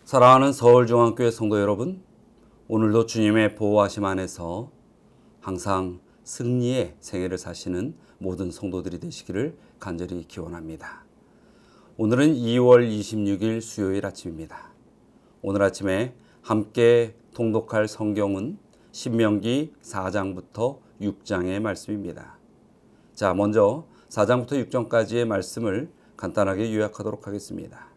사랑하는 서울중앙교회 성도 여러분, 오늘도 주님의 보호하심 안에서 항상 승리의 생애를 사시는 모든 성도들이 되시기를 간절히 기원합니다. 오늘은 2월 26일 수요일 아침입니다. 오늘 아침에 함께 통독할 성경은 신명기 4장부터 6장의 말씀입니다. 자, 먼저 4장부터 6장까지의 말씀을 간단하게 요약하도록 하겠습니다.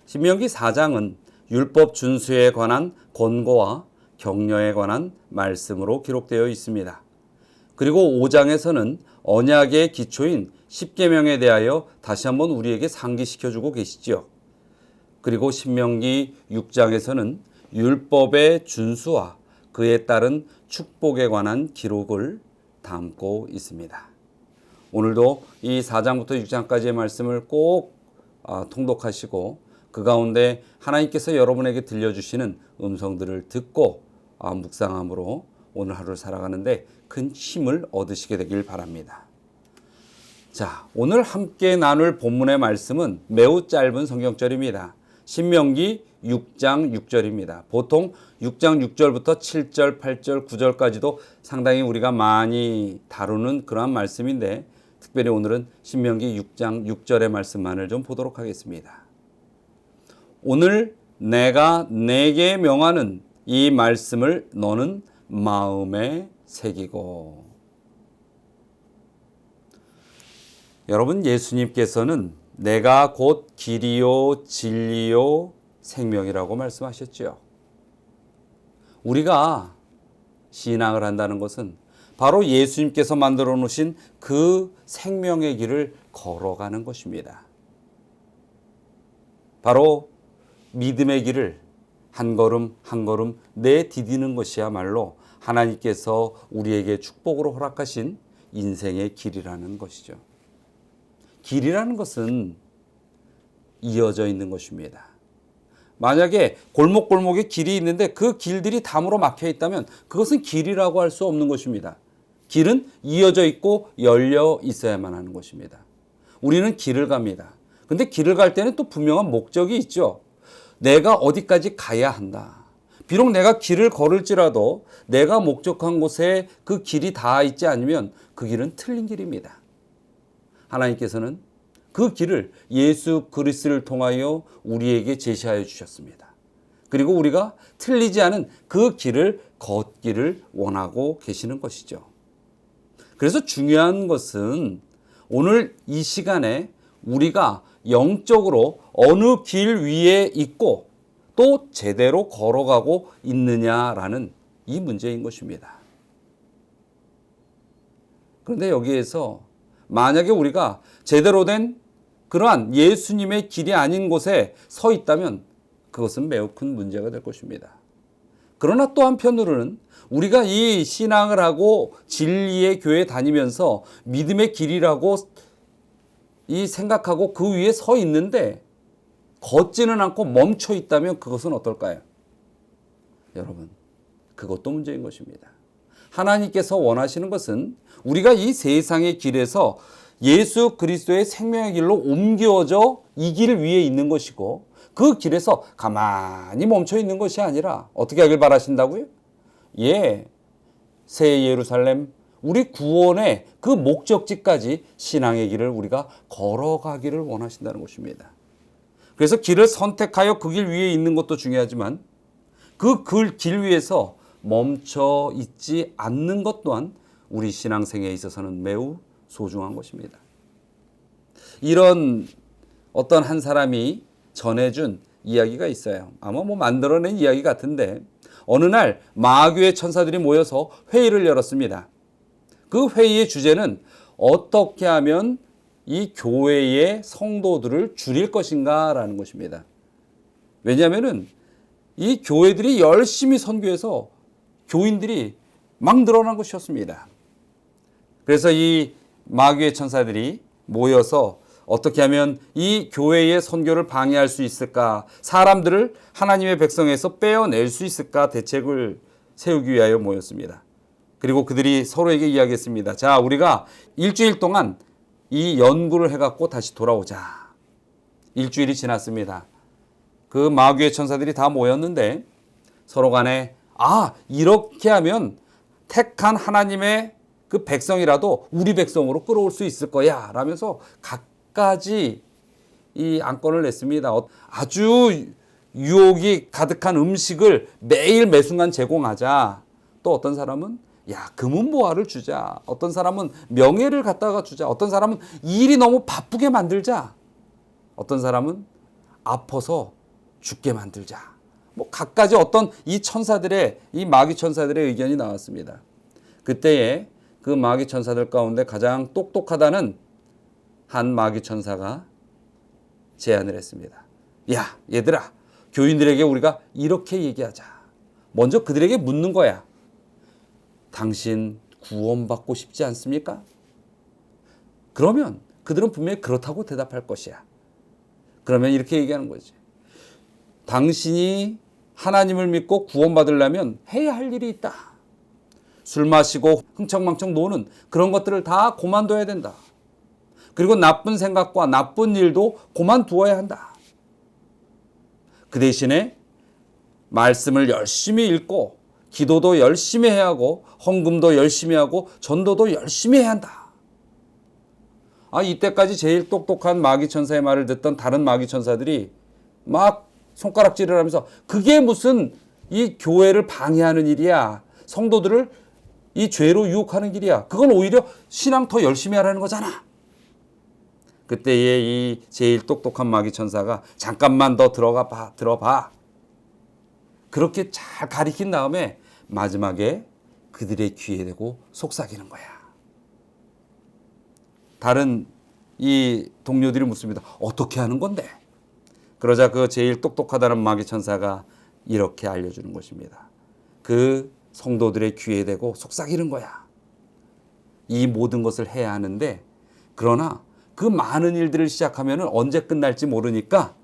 신명기 4장은 율법 준수에 관한 권고와 격려에 관한 말씀으로 기록되어 있습니다. 그리고 5장에서는 언약의 기초인 십계명에 대하여 다시 한번 우리에게 상기시켜주고 계시죠. 그리고 신명기 6장에서는 율법의 준수와 그에 따른 축복에 관한 기록을 담고 있습니다. 오늘도 이 4장부터 6장까지의 말씀을 꼭 통독하시고 그 가운데 하나님께서 여러분에게 들려주시는 음성들을 듣고 묵상함으로 오늘 하루를 살아가는데 큰 힘을 얻으시게 되길 바랍니다. 자, 오늘 함께 나눌 본문의 말씀은 매우 짧은 성경절입니다. 신명기 6장 6절입니다. 보통 6장 6절부터 7절, 8절, 9절까지도 상당히 우리가 많이 다루는 그러한 말씀인데 특별히 오늘은 신명기 6장 6절의 말씀만을 좀 보도록 하겠습니다. 오늘 내가 내게 명하는 이 말씀을 너는 마음에 새기고. 여러분, 예수님께서는 내가 곧 길이요 진리요 생명이라고 말씀하셨죠. 우리가 신앙을 한다는 것은 바로 예수님께서 만들어 놓으신 그 생명의 길을 걸어가는 것입니다. 바로 믿음의 길을 한 걸음 한 걸음 내디디는 것이야말로 하나님께서 우리에게 축복으로 허락하신 인생의 길이라는 것이죠. 길이라는 것은 이어져 있는 것입니다. 만약에 골목골목에 길이 있는데 그 길들이 담으로 막혀 있다면 그것은 길이라고 할 수 없는 것입니다. 길은 이어져 있고 열려 있어야만 하는 것입니다. 우리는 길을 갑니다. 근데 길을 갈 때는 또 분명한 목적이 있죠. 내가 어디까지 가야 한다. 비록 내가 길을 걸을지라도 내가 목적한 곳에 그 길이 닿아 있지 않으면 그 길은 틀린 길입니다. 하나님께서는 그 길을 예수 그리스도를 통하여 우리에게 제시하여 주셨습니다. 그리고 우리가 틀리지 않은 그 길을 걷기를 원하고 계시는 것이죠. 그래서 중요한 것은 오늘 이 시간에 우리가 영적으로 어느 길 위에 있고 또 제대로 걸어가고 있느냐라는 이 문제인 것입니다. 그런데 여기에서 만약에 우리가 제대로 된 그러한 예수님의 길이 아닌 곳에 서 있다면 그것은 매우 큰 문제가 될 것입니다. 그러나 또 한편으로는 우리가 이 신앙을 하고 진리의 교회에 다니면서 믿음의 길이라고 이 생각하고 그 위에 서 있는데 걷지는 않고 멈춰 있다면 그것은 어떨까요? 여러분, 그것도 문제인 것입니다. 하나님께서 원하시는 것은 우리가 이 세상의 길에서 예수 그리스도의 생명의 길로 옮겨져 이 길 위에 있는 것이고 그 길에서 가만히 멈춰 있는 것이 아니라 어떻게 하길 바라신다고요? 새 예루살렘, 우리 구원의 그 목적지까지 신앙의 길을 우리가 걸어가기를 원하신다는 것입니다. 그래서 길을 선택하여 그 길 위에 있는 것도 중요하지만 그 길 위에서 멈춰 있지 않는 것 또한 우리 신앙생에 있어서는 매우 소중한 것입니다. 이런 어떤 한 사람이 전해준 이야기가 있어요. 아마 만들어낸 이야기 같은데 어느 날 마귀의 천사들이 모여서 회의를 열었습니다. 그 회의의 주제는 어떻게 하면 이 교회의 성도들을 줄일 것인가라는 것입니다. 왜냐하면 이 교회들이 열심히 선교해서 교인들이 막 늘어난 것이었습니다. 그래서 이 마귀의 천사들이 모여서 어떻게 하면 이 교회의 선교를 방해할 수 있을까, 사람들을 하나님의 백성에서 빼어낼 수 있을까 대책을 세우기 위하여 모였습니다. 그리고 그들이 서로에게 이야기했습니다. 자, 우리가 일주일 동안 이 연구를 해갖고 다시 돌아오자. 일주일이 지났습니다. 그 마귀의 천사들이 다 모였는데 서로 간에 이렇게 하면 택한 하나님의 그 백성이라도 우리 백성으로 끌어올 수 있을 거야 라면서 갖가지 이 안건을 냈습니다. 아주 유혹이 가득한 음식을 매일 매순간 제공하자. 또 어떤 사람은 금은 보화를 주자. 어떤 사람은 명예를 갖다가 주자. 어떤 사람은 일이 너무 바쁘게 만들자. 어떤 사람은 아파서 죽게 만들자. 갖가지 어떤 이 천사들의, 이 마귀 천사들의 의견이 나왔습니다. 그때에 그 마귀 천사들 가운데 가장 똑똑하다는 한 마귀 천사가 제안을 했습니다. 얘들아, 교인들에게 우리가 이렇게 얘기하자. 먼저 그들에게 묻는 거야. 당신 구원받고 싶지 않습니까? 그러면 그들은 분명히 그렇다고 대답할 것이야. 그러면 이렇게 얘기하는 거지. 당신이 하나님을 믿고 구원받으려면 해야 할 일이 있다. 술 마시고 흥청망청 노는 그런 것들을 다 그만둬야 된다. 그리고 나쁜 생각과 나쁜 일도 그만두어야 한다. 그 대신에 말씀을 열심히 읽고 기도도 열심히 해야 하고 헌금도 열심히 하고 전도도 열심히 해야 한다. 이때까지 제일 똑똑한 마귀 천사의 말을 듣던 다른 마귀 천사들이 막 손가락질을 하면서 그게 무슨 이 교회를 방해하는 일이야. 성도들을 이 죄로 유혹하는 길이야. 그건 오히려 신앙 더 열심히 하라는 거잖아. 그때에 이 제일 똑똑한 마귀 천사가 잠깐만 더 들어봐. 그렇게 잘 가리킨 다음에 마지막에 그들의 귀에 대고 속삭이는 거야. 다른 이 동료들이 묻습니다. 어떻게 하는 건데? 그러자 그 제일 똑똑하다는 마귀 천사가 이렇게 알려주는 것입니다. 그 성도들의 귀에 대고 속삭이는 거야. 이 모든 것을 해야 하는데 그러나 그 많은 일들을 시작하면 언제 끝날지 모르니까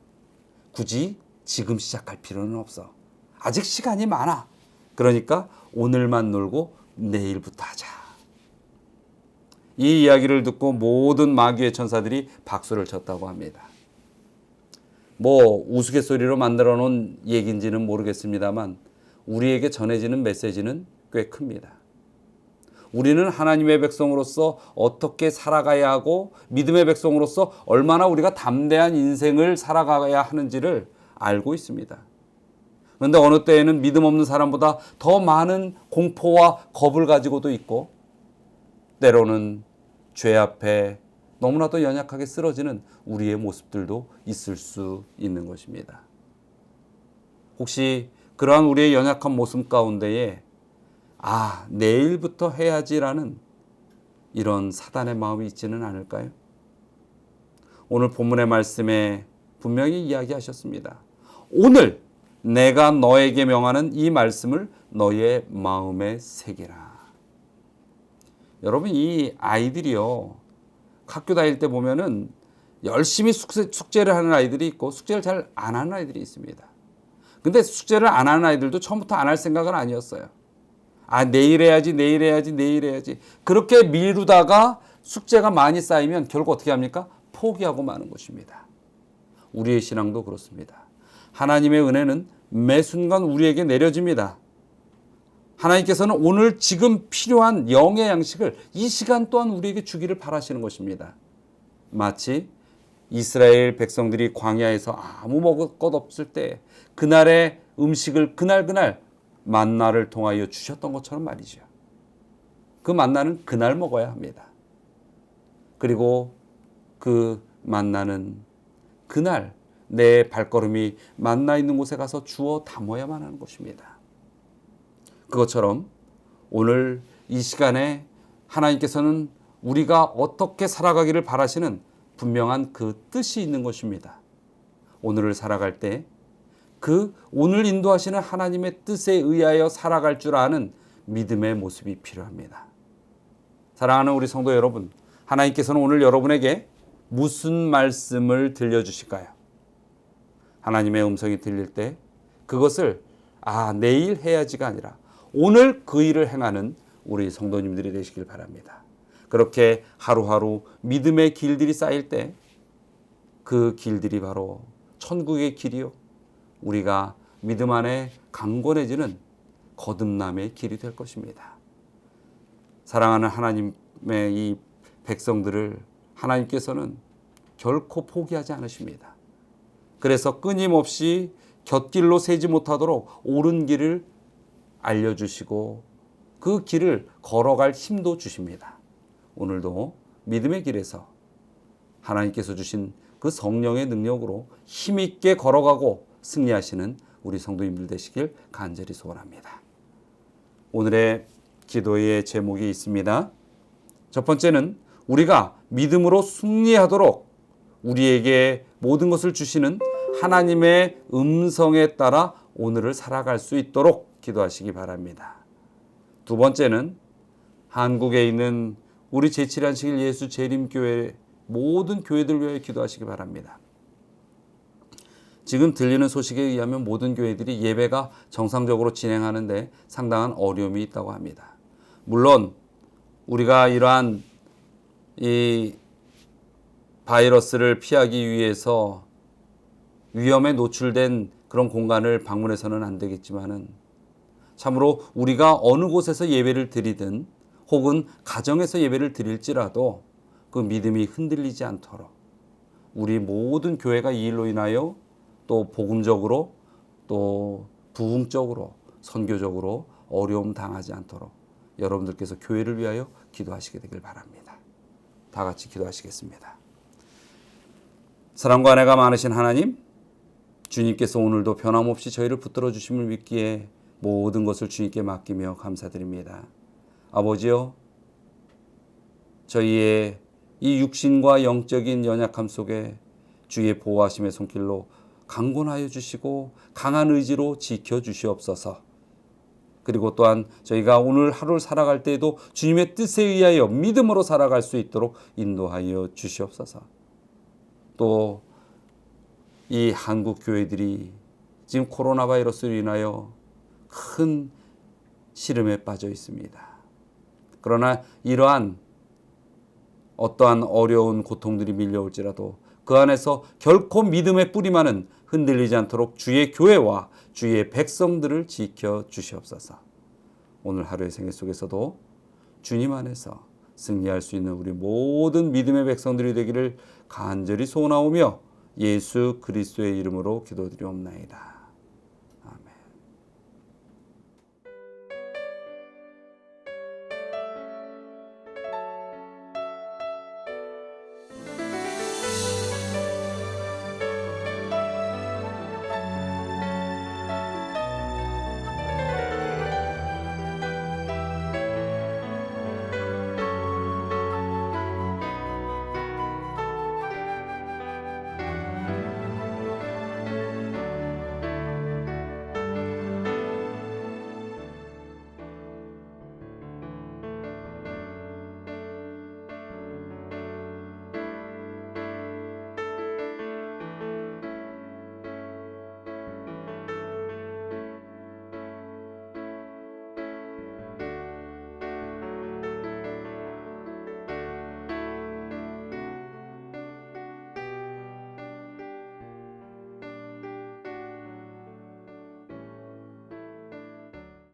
굳이 지금 시작할 필요는 없어. 아직 시간이 많아. 그러니까 오늘만 놀고 내일부터 하자. 이 이야기를 듣고 모든 마귀의 천사들이 박수를 쳤다고 합니다. 우스갯소리로 만들어 놓은 얘기인지는 모르겠습니다만 우리에게 전해지는 메시지는 꽤 큽니다. 우리는 하나님의 백성으로서 어떻게 살아가야 하고 믿음의 백성으로서 얼마나 우리가 담대한 인생을 살아가야 하는지를 알고 있습니다. 그런데 어느 때에는 믿음 없는 사람보다 더 많은 공포와 겁을 가지고도 있고 때로는 죄 앞에 너무나도 연약하게 쓰러지는 우리의 모습들도 있을 수 있는 것입니다. 혹시 그러한 우리의 연약한 모습 가운데에 내일부터 해야지라는 이런 사단의 마음이 있지는 않을까요? 오늘 본문의 말씀에 분명히 이야기하셨습니다. 오늘 내가 너에게 명하는 이 말씀을 너의 마음에 새기라. 여러분, 이 아이들이요, 학교 다닐 때 보면은 열심히 숙제를 하는 아이들이 있고 숙제를 잘 안 하는 아이들이 있습니다. 근데 숙제를 안 하는 아이들도 처음부터 안 할 생각은 아니었어요. 내일 해야지. 그렇게 미루다가 숙제가 많이 쌓이면 결국 어떻게 합니까? 포기하고 마는 것입니다. 우리의 신앙도 그렇습니다. 하나님의 은혜는 매 순간 우리에게 내려집니다. 하나님께서는 오늘 지금 필요한 영의 양식을 이 시간 또한 우리에게 주기를 바라시는 것입니다. 마치 이스라엘 백성들이 광야에서 아무 먹을 것 없을 때 그날의 음식을 그날 만나를 통하여 주셨던 것처럼 말이죠. 그 만나는 그날 먹어야 합니다. 그리고 그 만나는 그날 내 발걸음이 만나 있는 곳에 가서 주워 담아야만 하는 것입니다. 그것처럼 오늘 이 시간에 하나님께서는 우리가 어떻게 살아가기를 바라시는 분명한 그 뜻이 있는 것입니다. 오늘을 살아갈 때 그 오늘 인도하시는 하나님의 뜻에 의하여 살아갈 줄 아는 믿음의 모습이 필요합니다. 사랑하는 우리 성도 여러분, 하나님께서는 오늘 여러분에게 무슨 말씀을 들려주실까요? 하나님의 음성이 들릴 때 그것을 내일 해야지가 아니라 오늘 그 일을 행하는 우리 성도님들이 되시길 바랍니다. 그렇게 하루하루 믿음의 길들이 쌓일 때 그 길들이 바로 천국의 길이요 우리가 믿음 안에 강건해지는 거듭남의 길이 될 것입니다. 사랑하는 하나님의 이 백성들을 하나님께서는 결코 포기하지 않으십니다. 그래서 끊임없이 곁길로 새지 못하도록 옳은 길을 알려주시고 그 길을 걸어갈 힘도 주십니다. 오늘도 믿음의 길에서 하나님께서 주신 그 성령의 능력으로 힘있게 걸어가고 승리하시는 우리 성도님들 되시길 간절히 소원합니다. 오늘의 기도의 제목이 있습니다. 첫 번째는 우리가 믿음으로 승리하도록 우리에게 모든 것을 주시는 하나님의 음성에 따라 오늘을 살아갈 수 있도록 기도하시기 바랍니다. 두 번째는 한국에 있는 우리 제7안식일 예수 재림교회 모든 교회들 위해 기도하시기 바랍니다. 지금 들리는 소식에 의하면 모든 교회들이 예배가 정상적으로 진행하는데 상당한 어려움이 있다고 합니다. 물론 우리가 이러한 이 바이러스를 피하기 위해서 위험에 노출된 그런 공간을 방문해서는 안 되겠지만은 참으로 우리가 어느 곳에서 예배를 드리든 혹은 가정에서 예배를 드릴지라도 그 믿음이 흔들리지 않도록 우리 모든 교회가 이 일로 인하여 또 복음적으로 또 부흥적으로 선교적으로 어려움 당하지 않도록 여러분들께서 교회를 위하여 기도하시게 되길 바랍니다. 다 같이 기도하시겠습니다. 사랑과 은혜가 많으신 하나님, 주님께서 오늘도 변함없이 저희를 붙들어 주심을 믿기에 모든 것을 주님께 맡기며 감사드립니다. 아버지여, 저희의 이 육신과 영적인 연약함 속에 주의 보호하심의 손길로 강건하여 주시고 강한 의지로 지켜주시옵소서. 그리고 또한 저희가 오늘 하루를 살아갈 때에도 주님의 뜻에 의하여 믿음으로 살아갈 수 있도록 인도하여 주시옵소서. 또 이 한국 교회들이 지금 코로나 바이러스로 인하여 큰 시름에 빠져 있습니다. 그러나 이러한 어떠한 어려운 고통들이 밀려올지라도 그 안에서 결코 믿음의 뿌리만은 흔들리지 않도록 주의 교회와 주의 백성들을 지켜 주시옵소서. 오늘 하루의 생애 속에서도 주님 안에서 승리할 수 있는 우리 모든 믿음의 백성들이 되기를 간절히 소원하오며 예수 그리스도의 이름으로 기도드리옵나이다.